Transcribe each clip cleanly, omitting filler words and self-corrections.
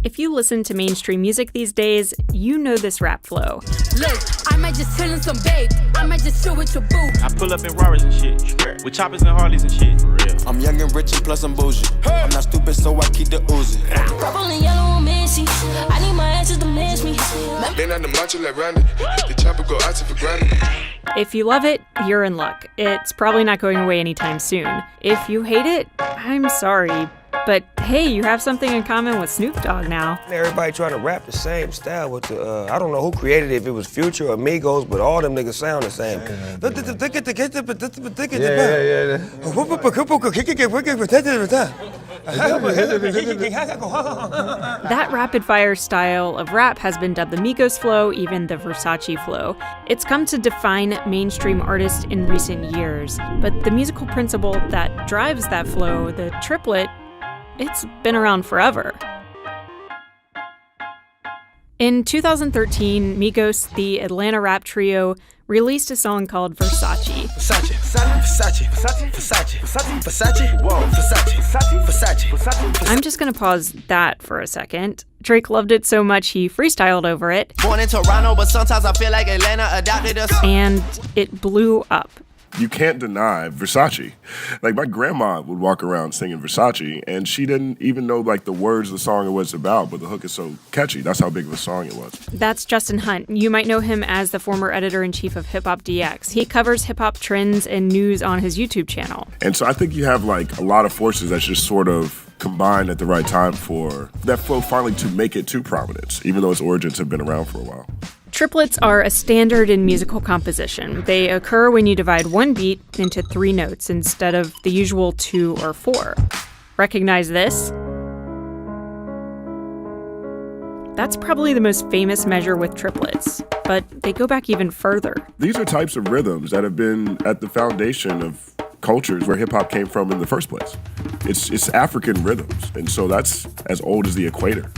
If you listen to mainstream music these days, you know this rap flow. Look, I might just chill in some babe. I might just chill with your boo. I pull up in Rarers and shit, with choppers and Harleys and shit. For real. I'm young and rich and plus I'm bougie. I'm not stupid, so I keep the Uzi. Purple and yellow on Missy. I need my asses to miss me. Been on the macho like Randy. The chopper go out to for granted. If you love it, you're in luck. It's probably not going away anytime soon. If you hate it, I'm sorry. But hey, you have something in common with Snoop Dogg now. Everybody trying to rap the same style with the, I don't know who created it, if it was Future or Migos, but all them niggas sound the same. That rapid-fire style of rap has been dubbed the Migos flow, even the Versace flow. It's come to define mainstream artists in recent years, but the musical principle that drives that flow, the triplet, it's been around forever. In 2013, Migos, the Atlanta rap trio, released a song called Versace. Versace, Versace, Versace, Versace, Versace, Versace, whoa, Versace, Versace, Versace. I'm just gonna pause that for a second. Drake loved it so much he freestyled over it. Born in Toronto, but sometimes I feel like Atlanta adopted us. And it blew up. You can't deny Versace. Like, my grandma would walk around singing Versace, and she didn't even know, like, the words of the song it was about, but the hook is so catchy. That's how big of a song it was. That's Justin Hunt. You might know him as the former editor-in-chief of Hip Hop DX. He covers hip-hop trends and news on his YouTube channel. And so I think you have, like, a lot of forces that just sort of combined at the right time for that flow finally to make it to prominence, even though its origins have been around for a while. Triplets are a standard in musical composition. They occur when you divide one beat into 3 notes instead of the usual 2 or 4. Recognize this? That's probably the most famous measure with triplets, but they go back even further. These are types of rhythms that have been at the foundation of cultures where hip-hop came from in the first place. It's African rhythms, and so that's as old as the equator.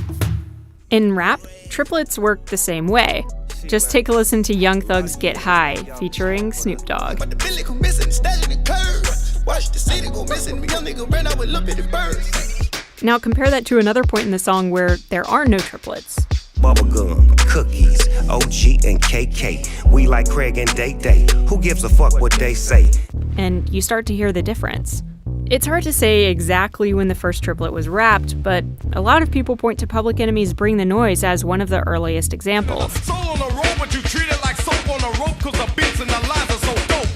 In rap, triplets work the same way. Just take a listen to Young Thug's Get High, featuring Snoop Dogg. Now compare that to another point in the song where there are no triplets. Bubblegum, cookies, OG and KK. We like Craig and Day Day. Who gives a fuck what they say? And you start to hear the difference. It's hard to say exactly when the first triplet was rapped, but a lot of people point to Public Enemy's Bring the Noise as one of the earliest examples. Soul on the road, but you treat it like soap on a rope, 'cause the beats and the lines are so dope.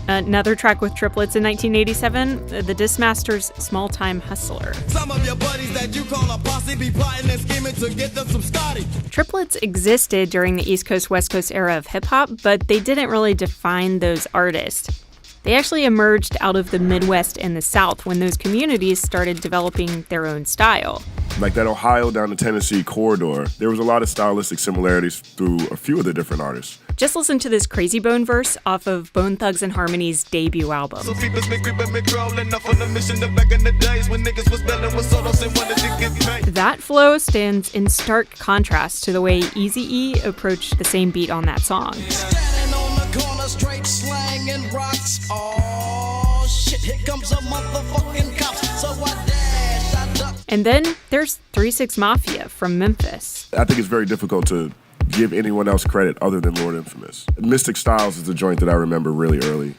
Another track with triplets in 1987, the Dismasters' Small Time Hustler. Some of your buddies that you call a posse be plotting and scheming to get them some Scotty. Triplets existed during the East Coast, West Coast era of hip-hop, but they didn't really define those artists. They actually emerged out of the Midwest and the South when those communities started developing their own style. Like that Ohio down to Tennessee corridor, there was a lot of stylistic similarities through a few of the different artists. Just listen to this Crazy Bone verse off of Bone Thugs and Harmony's debut album. So people's been creeping, been crawling up on the mission to back in the days when niggas was belling with solos and wanted to get paid. That flow stands in stark contrast to the way Eazy-E approached the same beat on that song. Standing on the corner, straight slanging rocks. Oh shit, here comes a motherfucking cop. So I dash, I duck. And then there's 3-6 Mafia from Memphis. I think it's very difficult to give anyone else credit other than Lord Infamous. Mystic Styles is the joint that I remember really early.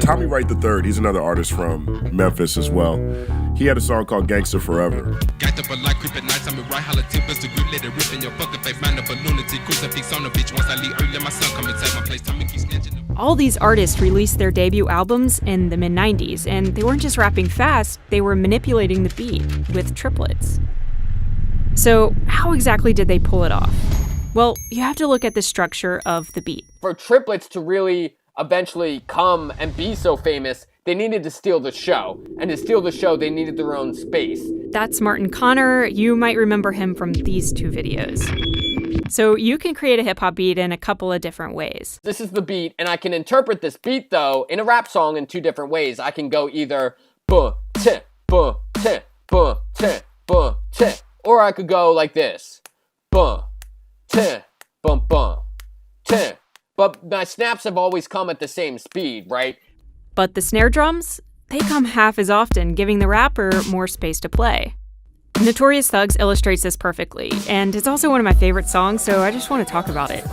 Tommy Wright III, he's another artist from Memphis as well. He had a song called Gangsta Forever. All these artists released their debut albums in the mid-90s, and they weren't just rapping fast, they were manipulating the beat with triplets. So how exactly did they pull it off? Well, you have to look at the structure of the beat. For triplets to really eventually come and be so famous, they needed to steal the show. And to steal the show, they needed their own space. That's Martin Connor. You might remember him from these 2 videos. So you can create a hip-hop beat in a couple of different ways. This is the beat, and I can interpret this beat, though, in a rap song in 2 different ways. I can go either buh-tin, buh-tin, buh-tin, buh-tin. Or I could go like this. Buh-tin, bum-bum, tin, but my snaps have always come at the same speed, right? But the snare drums, they come half as often, giving the rapper more space to play. Notorious Thugs illustrates this perfectly, and it's also one of my favorite songs, so I just want to talk about it.